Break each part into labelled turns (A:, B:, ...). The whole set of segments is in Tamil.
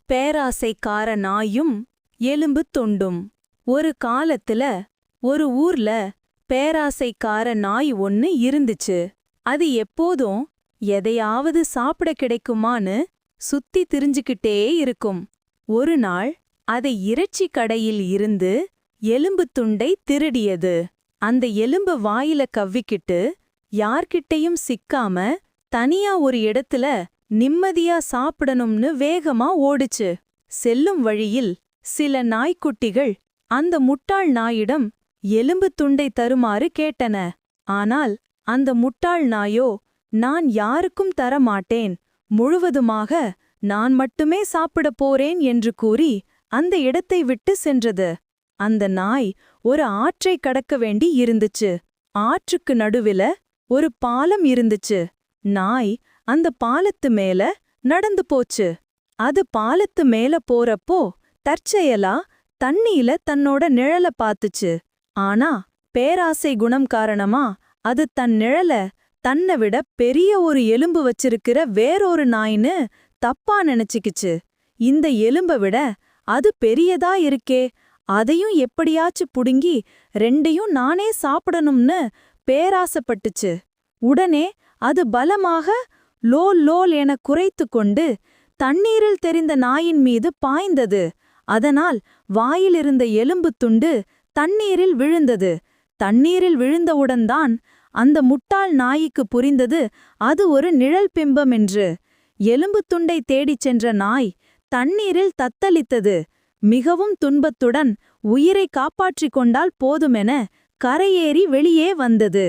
A: பேராசைக்கார நாயும் எலும்பு துண்டும். ஒரு காலத்துல ஒரு ஊர்ல பேராசைக்கார நாய் ஒன்னு இருந்துச்சு. அது எப்போதும் எதையாவது சாப்பிட கிடைக்குமான்னு சுத்தி திரிஞ்சுக்கிட்டே இருக்கும். ஒரு நாள் அதை இறைச்சி கடையில் இருந்து எலும்புத் துண்டை திருடியது. அந்த எலும்ப வாயில கவ்விக்கிட்டு யார்கிட்டயும் சிக்காம தனியா ஒரு இடத்துல நிம்மதியா சாப்பிடணும்னு வேகமா ஓடுச்சு. செல்லும் வழியில் சில நாய்க்குட்டிகள் அந்த முட்டாள் நாயிடம் எலும்புத் துண்டை தருமாறு கேட்டன. ஆனால் அந்த முட்டாள் நாயோ, நான் யாருக்கும் தரமாட்டேன், முழுவதுமாக நான் மட்டுமே சாப்பிடப் போறேன் என்று கூறி அந்த இடத்தை விட்டு சென்றது. அந்த நாய் ஒரு ஆற்றை கடக்க வேண்டி இருந்துச்சு. ஆற்றுக்கு நடுவில ஒரு பாலம் இருந்துச்சு. நாய் அந்த பாலத்து மேல நடந்து போச்சு. அது பாலத்து மேல போறப்போ தற்செயலா தண்ணியில தன்னோட நிழல பாத்துச்சு. ஆனா பேராசை குணம் காரணமா அது தன் நிழல தன்னை விட பெரிய ஒரு எலும்பு வச்சிருக்கிற வேறொரு நாயின்னு தப்பா நினைச்சுக்கிச்சு. இந்த எலும்ப விட அது பெரியதா இருக்கே, அதையும் எப்படியாச்சு புடுங்கி ரெண்டையும் நானே சாப்பிடணும்னு பேராசப்பட்டுச்சு. உடனே அது பலமாக லோல் லோல் என குரைத்து கொண்டு தண்ணீரில் தெரிந்த நாயின் மீது பாய்ந்தது. அதனால் வாயிலிருந்த எலும்புத் துண்டு தண்ணீரில் விழுந்தது. தண்ணீரில் விழுந்தவுடன்தான் அந்த முட்டாள் நாய்க்கு புரிந்தது அது ஒரு நிழல் பிம்பம் என்று. எலும்புத் துண்டை தேடிச் சென்ற நாய் தண்ணீரில் தத்தளித்தது. மிகவும் துன்பத்துடன் உயிரை காப்பாற்றிக் கொண்டால் போதுமென கரையேறி வெளியே வந்தது.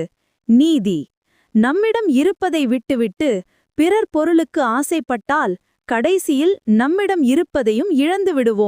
A: நீதி: நம்மிடம் இருப்பதை விட்டுவிட்டு பிறர் பொருளுக்கு ஆசைப்பட்டால் கடைசியில் நம்மிடம் இருப்பதையும் இழந்து விடுவோம்.